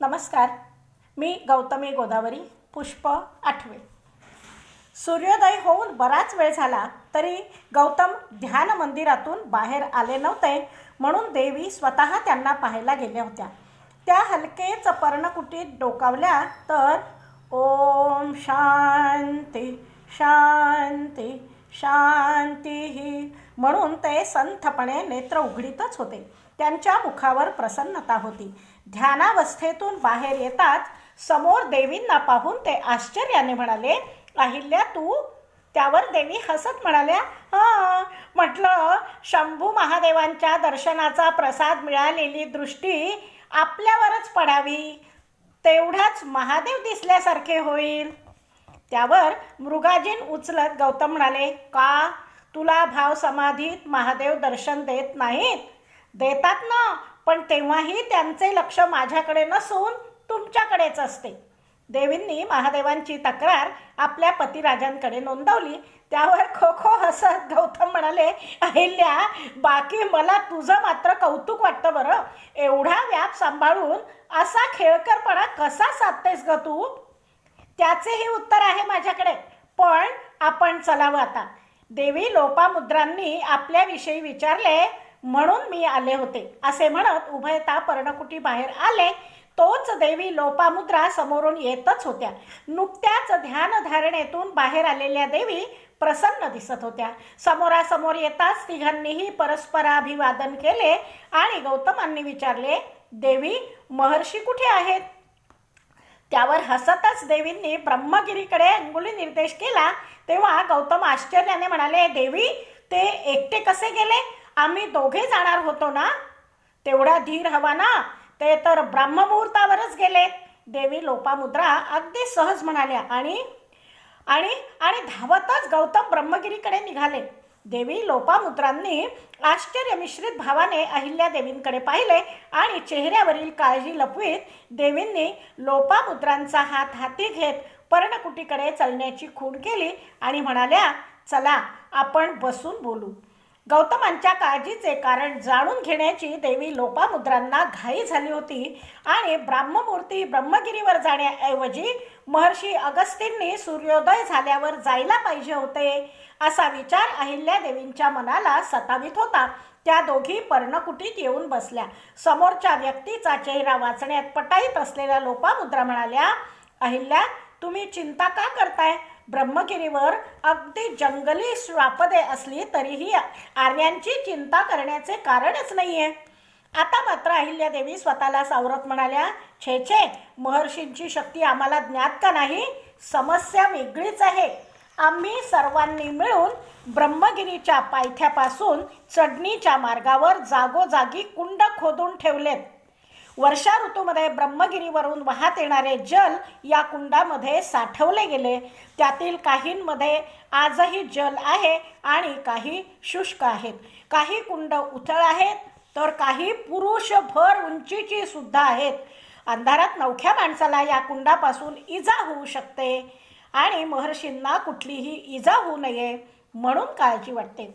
नमस्कार. मी गौतमी गोदावरी, पुष्प 8. सूर्योदय होऊन बराच वेळ झाला तरी गौतम ध्यान मंदिरातून बाहेर आले नव्हते, म्हणून देवी स्वतः त्यांना पाहायला गेल्या होत्या. त्या हलकेच पर्णकुटीत डोकावल्या तर ओम शांती शांती शांती म्हणून ते संथपणे नेत्र उघडीतच होते. त्यांच्या मुखावर प्रसन्नता होती. ध्यानावस्थेतून बाहेर येताच समोर देवींना पाहून ते आश्चर्याने म्हणाले, अहिल्या तू? त्यावर देवी हसत म्हणाल्या, हां. म्हटलं, शंभू महादेवांच्या दर्शनाचा प्रसाद मिळालेली दृष्टी आपल्यावरच पडावी, तेवढाच महादेव दिसल्यासारखे होईल. त्यावर मृगाजीन उचलत गौतम म्हणाले, का तुला भाव समाधीत महादेव दर्शन देत नाहीत? देतात ना, पण तेव्हाही त्यांचे लक्ष माझ्याकडे नसून तुमच्याकडेच असते. देवींनी महादेवांची तक्रार आपल्या पतिराजांकडे नोंदवली. त्यावर खो खो हसत गौतम म्हणाले, अहिल्या, बाकी मला तुझं मात्र कौतुक वाटतं बरं. एवढा व्याप सांभाळून असा खेळकरपणा कसा साधतेस ग तू? त्याचेही उत्तर आहे माझ्याकडे, पण आपण चलावं आता. देवी लोपामुद्रांनी आपल्याविषयी विचारले म्हणून मी आले होते, असे म्हणत उभयता पर्णकुटी बाहेर आले. तोच देवी लोपामुद्रा समोरून येतच होत्या. नुकत्याच ध्यानधारणेतून बाहेर आलेल्या देवी प्रसन्न दिसत होत्या. समोरासमोर येताच तिघांनीही परस्पराभिवादन केले आणि गौतमांनी विचारले, देवी, महर्षी कुठे आहेत? त्यावर हसतच देवींनी ब्रह्मगिरीकडे अंगुली निर्देश केला. तेव्हा गौतम आश्चर्याने म्हणाले, देवी, ते एकटे कसे गेले? आम्ही दोघे जाणार होतो ना. तेवढा धीर हवा ना, ते तर ब्रह्ममुहूर्तावरच गेले. देवी लोपामुद्रा अगदी सहज म्हणाल्या आणि आणि आणि धावतच गौतम ब्रह्मगिरीकडे निघाले. देवी लोपामुद्रांनी आश्चर्यमिश्रित भावाने अहिल्या देवींकडे पाहिले आणि चेहऱ्यावरील काळजी लपवीत देवींनी लोपामुद्रांचा हात हाती घेत पर्णकुटीकडे चलण्याची खूण केली आणि म्हणाल्या, चला आपण बसून बोलू. गौतमांच्या काळजीचे कारण जाणून घेण्याची देवी लोपामुद्रांना घाई झाली होती आणि ब्राह्ममूर्ती ब्रह्मगिरीवर जाण्याऐवजी महर्षी अगस्तींनी सूर्योदय झाल्यावर जायला पाहिजे होते, असा विचार अहिल्या देवींच्या मनाला सतावित होता. त्या दोघी पर्णकुटीत येऊन बसल्या. समोरच्या व्यक्तीचा चेहरा वाचण्यात पटाईत असलेल्या लोपामुद्रा म्हणाल्या, अहिल्या, तुम्ही चिंता का करताय? ब्रह्मगिरीवर अगदी जंगली श्वापदे असली तरीही आर्यांची चिंता करण्याचे कारणच नाहीये. आता मात्र अहिल्यादेवी स्वतःला सावरत म्हणाल्या, छे छे, महर्षींची शक्ती आम्हाला ज्ञात का नाही? समस्या वेगळीच आहे. आम्ही सर्वांनी मिळून ब्रह्मगिरीच्या पायथ्यापासून चढणीच्या मार्गावर जागोजागी कुंड खोदून ठेवलेत. वर्षा ऋतूमध्ये ब्रह्मगिरीवरून वाहत येणारे जल या कुंडामध्ये साठवले गेले. त्यातील काहींमध्ये आजही जल आहे आणि काही शुष्क आहेत. काही कुंड उथळ आहेत तर काही पुरुषभर उंचीची सुद्धा आहेत. अंधारात नवख्या माणसाला या कुंडापासून इजा होऊ शकते आणि महर्षींना कुठलीही इजा होऊ नये म्हणून काळजी वाटते.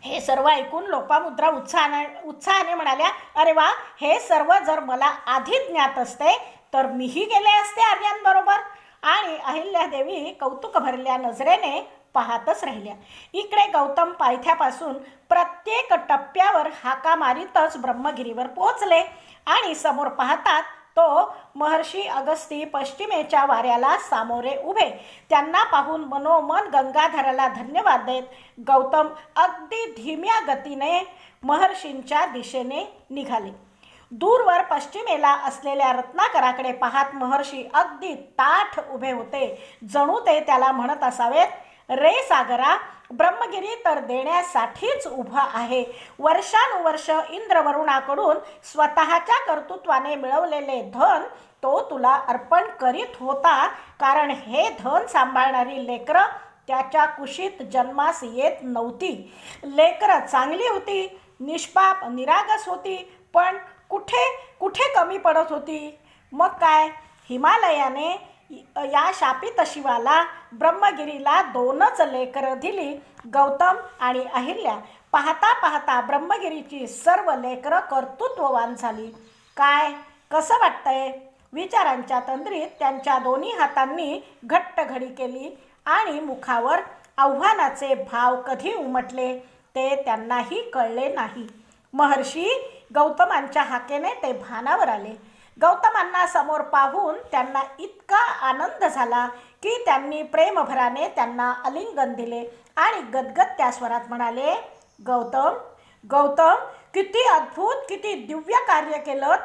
हे सर्व ऐकून लोपामुद्रा उत्साहाने म्हणाल्या, अरे वा, हे सर्व जर मला आधी ज्ञात असते तर मीही गेले असते आर्यांबरोबर. आणि अहिल्यादेवी कौतुक भरल्या नजरेने पाहतच राहिल्या. इकडे गौतम पायथ्यापासून प्रत्येक टप्प्यावर हाका मारीतच ब्रह्मगिरीवर पोहोचले आणि समोर पाहतात तो महर्षी अगस्ती पश्चिमेच्या वाऱ्याला सामोरे उभे. त्यांना पाहून मनोमन गंगाधराला धन्यवाद देत गौतम अगदी धीम्या गतीने महर्षींच्या दिशेने निघाले. दूरवर पश्चिमेला असलेल्या रत्नाकराकडे पाहत महर्षी अगदी ताठ उभे होते. जणू ते त्याला म्हणत असावेत, रे सागरा, ब्रह्मगिरी तर देण्यासाठीच उभा आहे. वर्षानुवर्ष इंद्रवरुणाकडून स्वतःच्या कर्तृत्वाने मिळवलेले धन तो तुला अर्पण करीत होता, कारण हे धन सांभाळणारी लेकरं त्याच्या कुशीत जन्मास येत नव्हती. लेकरं चांगली होती, निष्पाप निरागस होती, पण कुठे कुठे कमी पडत होती. मग काय, हिमालयाने या शापित शिवाला ब्रह्मगिरीला 2च लेकरं दिली, गौतम आणि अहिल्या. पाहता पाहता ब्रह्मगिरीची सर्व लेकरं कर्तृत्ववान झाली. काय कसं वाटतंय? विचारांच्या तंद्रीत त्यांच्या दोन्ही हातांनी घट्ट घडी केली आणि मुखावर आव्हानाचे भाव कधी उमटले ते त्यांनाही कळले नाही. महर्षी गौतमांच्या हाकेने ते भानावर आले. गौतमांना समोर पाहून त्यांना इतका आनंद झाला की त्यांनी प्रेमभराने त्यांना आलिंगन दिले आणि गदगद स्वरात म्हणाले, गौतम, गौतम, किती अद्भुत, किती दिव्य कार्य केलं.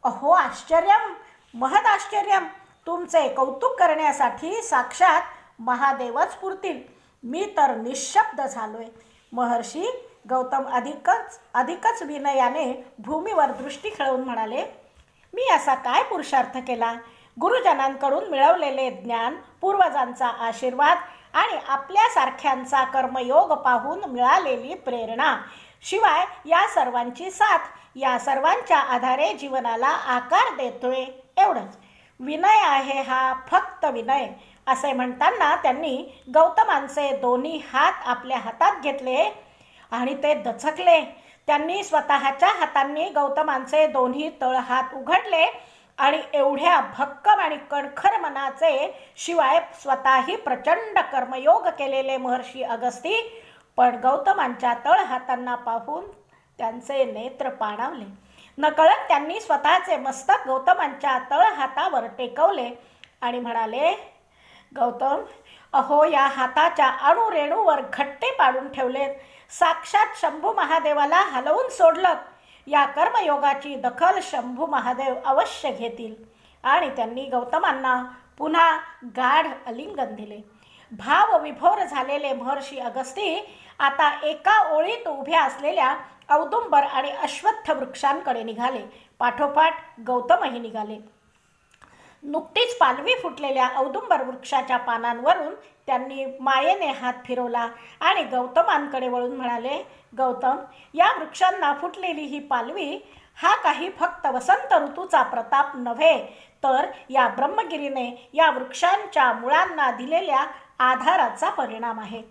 अहो आश्चर्यम, महद आश्चर्यम. तुमचे कौतुक करण्यासाठी साक्षात महादेवच पुरतील. मी तर निशब्द झालोय. महर्षी गौतम अधिकच विनयाने भूमीवर दृष्टी खेळवून म्हणाले, मी असा काय पुरुषार्थ केला? गुरुजनांकडून मिळवलेले ज्ञान, पूर्वजांचा आशीर्वाद आणि आपल्यासारख्यांचा कर्मयोग पाहून मिळालेली प्रेरणा, शिवाय या सर्वांची साथ, या सर्वांच्या आधारे जीवनाला आकार देतोय, एवढंच. विनय आहे हा, फक्त विनय. असे म्हणताना त्यांनी गौतमांचे दोन्ही हात आपल्या हातात घेतले आणि ते दचकले. त्यांनी स्वतःच्या हातांनी गौतमांचे दोन्ही तळहात उघडले आणि एवढ्या भक्कम आणि कणखर मनाचे, शिवाय स्वतःही प्रचंड कर्मयोग केलेले महर्षी अगस्ती पण गौतमांच्या तळहातांना पाहून त्यांचे नेत्र पाणावले. नकळत त्यांनी स्वतःचे मस्तक गौतमांच्या तळहातावर टेकवले आणि म्हणाले, गौतम, अहो या हाताच्या अणुरेणूवर घट्टे पाडून ठेवलेत. साक्षात शंभू महादेवाला हलवून सोडलं. या कर्मयोगाची दखल शंभू महादेव अवश्य घेतील. आणि त्यांनी गौतमांना पुन्हा गाढ आलिंगन दिले. भावविभोर झालेले महर्षी अगस्ती आता एका ओळीत उभ्या असलेल्या औदुंबर आणि अश्वत्थ वृक्षांकडे निघाले. पाठोपाठ गौतमही निघाले. नुकतीच पालवी फुटलेल्या औदुंबर वृक्षाच्या पानांवरून त्यांनी मायेने हात फिरवला आणि गौतमांकडे वळून म्हणाले, गौतम, या वृक्षांना फुटलेली ही पालवी हा काही फक्त वसंत ऋतूचा प्रताप नव्हे, तर या ब्रह्मगिरीने या वृक्षांच्या मुळांना दिलेल्या आधाराचा परिणाम आहे.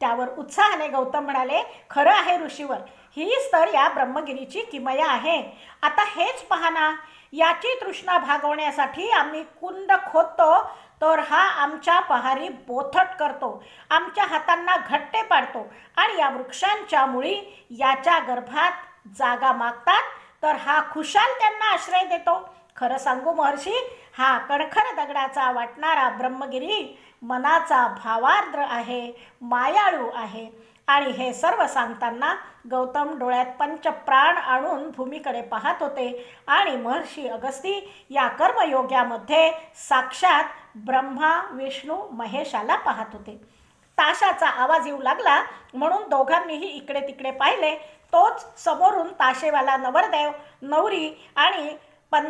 त्यावर उत्साहाने गौतम म्हणाले, खरं आहे ऋषीवर, हीच तर या ब्रह्मगिरीची किमया आहे. आता हेच पाहना, याची तृष्णा भागवण्यासाठी आम्ही कुंड खोदतो, तर हा आमच्या पहारी बोथट करतो, आमच्या हातांना घट्टे पाडतो आणि या वृक्षांच्या मुळी याच्या गर्भात जागा मागतात, तर हा खुशाल त्यांना आश्रय देतो. खरं सांगू महर्षी, हा कणखर दगडाचा वाटणारा ब्रह्मगिरी मनाचा भावार्द्र आहे, मायाळू आहे. आणि हे सर्व सांगताना गौतम डोळ्यात पंचप्राण आणून भूमीकडे पाहत होते आणि महर्षी अगस्ती या कर्मयोग्यामध्ये साक्षात ब्रह्मा, विष्णू, महेशाला पाहत होते. ताशाचा आवाज येऊ लागला म्हणून दोघांनीही इकडे तिकडे पाहिले. तोच समोरून ताशेवाला नवरदेव, नवरी आणि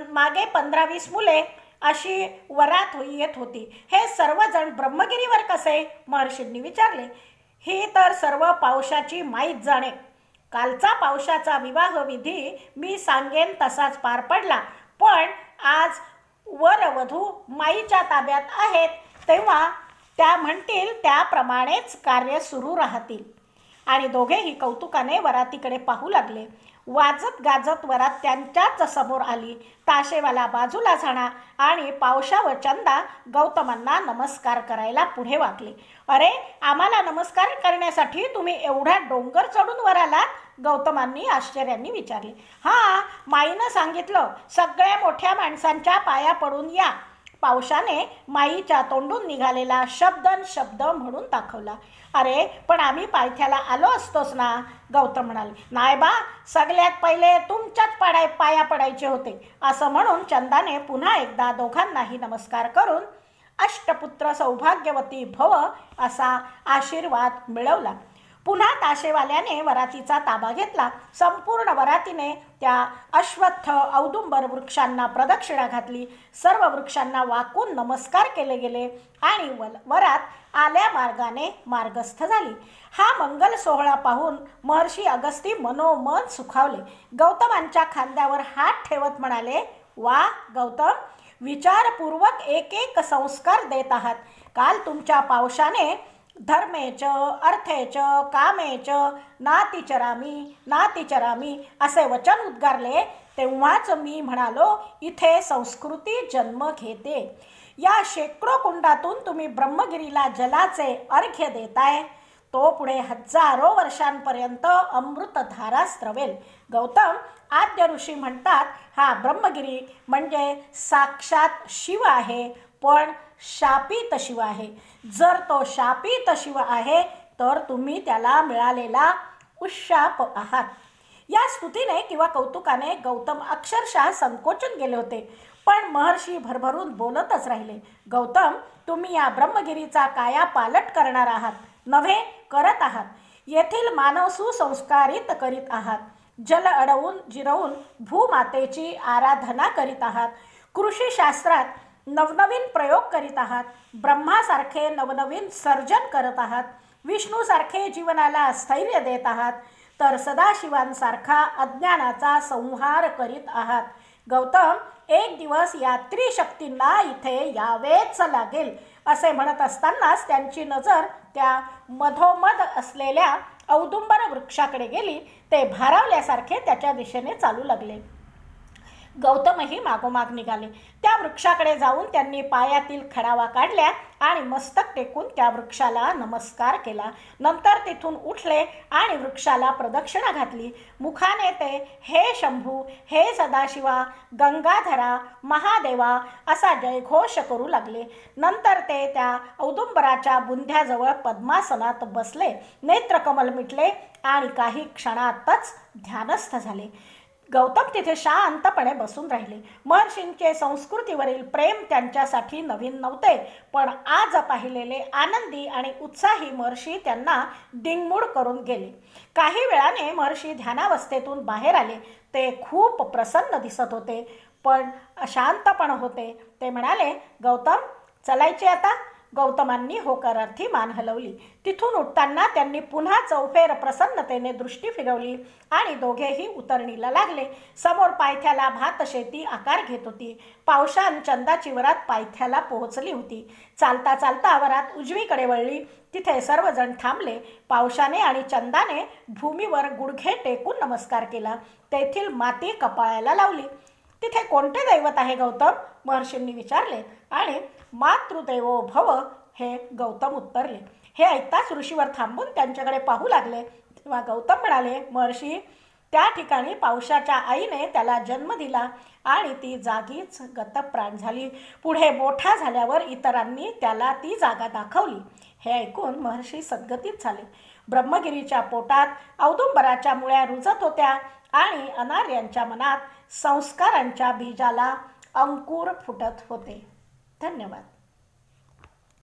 मागे 15-20 मुले अशी वरात येत होती. हे सर्वजण ब्रह्मगिरीवर कसे? महर्षींनी विचारले. ही तर सर्व पावसाची माईत जाणे. कालचा पावसाचा विवाह विधी मी सांगेन तसाच पार पडला, पण आज वर वधू माईच्या ताब्यात आहेत, तेव्हा त्या म्हणतील त्याप्रमाणेच कार्य सुरू राहतील. आणि दोघेही कौतुकाने वरातीकडे पाहू लागले. वाजत गाजत वरात त्यांच्याच समोर आली. ताशेवाला बाजूला झाला आणि पावशा व चंदा गौतमांना नमस्कार करायला पुढे वाकले. अरे, आम्हाला नमस्कार करण्यासाठी तुम्ही एवढा डोंगर चढून वर आलात? गौतमांनी आश्चर्याने विचारले. हा, माईनं सांगितलं, सगळ्या मोठ्या माणसांच्या पाया पडून या. पावसाने माईच्या तोंडून निघालेला शब्द म्हणून दाखवला. अरे, पण आम्ही पायथ्याला आलो असतोच ना, गौतम म्हणाले. नाही बा, सगळ्यात पहिले तुमच्याच पाया पडायचे होते. असं म्हणून चंदाने पुन्हा एकदा दोघांनाही नमस्कार करून अष्टपुत्र सौभाग्यवती भव असा आशीर्वाद मिळवला. पुन्हा ताशेवाल्याने वरातीचा ताबा घेतला. संपूर्ण वरातीने त्या अश्वत्थ औदुंबर वृक्षांना प्रदक्षिणा घातली. सर्व वृक्षांना वाकून नमस्कार केले गेले आणि वरात आल्या मार्गाने मार्गस्थ झाली. हा मंगल सोहळा पाहून महर्षी अगस्ती मनोमन सुखावले. गौतमांच्या खांद्यावर हात ठेवत म्हणाले, वा गौतम, विचारपूर्वक एक एक संस्कार देत आहात. काल तुमच्या पावसाने धर्मेच, अर्थेच, कामेच नातिचरामी असे वचन उद्गारले, तेव्हाच मी म्हणालो, इथे संस्कृती जन्म घेते. या शेकडो कुंडातून तुम्ही ब्रह्मगिरीला जलाचे अर्घ्य देताय, तो पुढे हजारो वर्षांपर्यंत अमृतधारा स्रवेल. गौतम, आद्य ऋषी म्हणतात, हा ब्रह्मगिरी म्हणजे साक्षात शिव आहे, पण शापित शिव आहे. जर तो शापित शिव आहे तर तुम्ही त्याला मिळालेला उशाप आहात. या स्तुतीने किंवा कौतुकाने गौतम अक्षरशः संकोचून गेले होते, पण महर्षी भरभरून बोलतच राहिले. गौतम, तुम्ही या ब्रह्मगिरीचा काया पालट करणार आहात, नव्हे करत आहात. येथील मानव सुसंस्कारित करीत आहात. जल अडवून जिरवून भूमातेची आराधना करीत आहात. कृषीशास्त्रात नवनवीन प्रयोग करीत आहात. ब्रह्मासारखे नवनवीन सर्जन करत आहात. विष्णूसारखे जीवनाला स्थैर्य देत आहात, तर सदाशिवांसारखा अज्ञानाचा संहार करीत आहात. गौतम, एक दिवस या त्रिशक्तींना इथे यावेच लागेल, असे म्हणत असतानाच त्यांची नजर त्या मधोमध असलेल्या औदुंबर वृक्षाकडे गेली. ते भारावल्यासारखे त्याच्या दिशेने चालू लागले. गौतमही मागोमाग निघाले. त्या वृक्षाकडे जाऊन त्यांनी पायातील खडावा काढल्या आणि मस्तक टेकून त्या वृक्षाला नमस्कार केला. नंतर तिथून उठले आणि वृक्षाला प्रदक्षिणा घातली. मुखाने ते हे शंभू, हे सदाशिवा, गंगाधरा, महादेवा असा जयघोष करू लागले. नंतर ते त्या औदुंबराच्या बुंध्याजवळ पद्मासनात बसले. नेत्रकमल मिटले आणि काही क्षणातच ध्यानस्थ झाले. गौतम तिथे शांतपणे बसून राहिले. महर्षींचे संस्कृतीवरील प्रेम त्यांच्यासाठी नवीन नव्हते, पण आज पाहिलेले आनंदी आणि उत्साही महर्षी त्यांना डिंगमूड करून गेले. काही वेळाने महर्षी ध्यानावस्थेतून बाहेर आले. ते खूप प्रसन्न दिसत होते, पण अशांत पण होते. ते म्हणाले, गौतम, चलायचे आता? गौतमांनी होकारार्थी मान हलवली. तिथून उठताना त्यांनी पुन्हा चौफेर प्रसन्नतेने दृष्टी फिरवली आणि दोघेही उतरणीला लागले. समोर पायथ्याला भातशेती आकार घेत होती. पावशान चंदाची वरात पायथ्याला पोहोचली होती. चालता चालता वरात उजवीकडे वळली. तिथे सर्वजण थांबले. पावशाने आणि चंदाने भूमीवर गुडघे टेकून नमस्कार केला. तेथील माती कपाळाला लावली. तिथे कोणते दैवत आहे गौतम? महर्षींनी विचारले. आणि मातृदेवो भव, हे गौतम उत्तरले. हे ऐकताच ऋषीवर थांबून त्यांच्याकडे पाहू लागले. तेव्हा गौतम म्हणाले, महर्षी, त्या ठिकाणी पावसाच्या आईने त्याला जन्म दिला आणि ती जागीच गतप्राण झाली. पुढे मोठा झाल्यावर इतरांनी त्याला ती जागा दाखवली. हे ऐकून महर्षी सद्गतीत झाले. ब्रह्मगिरीच्या पोटात औदुंबराच्या मुळ्या रुजत होत्या आणि अनार्यांच्या मनात संस्कारांच्या बीजाला अंकुर फुटत होते. धन्यवाद.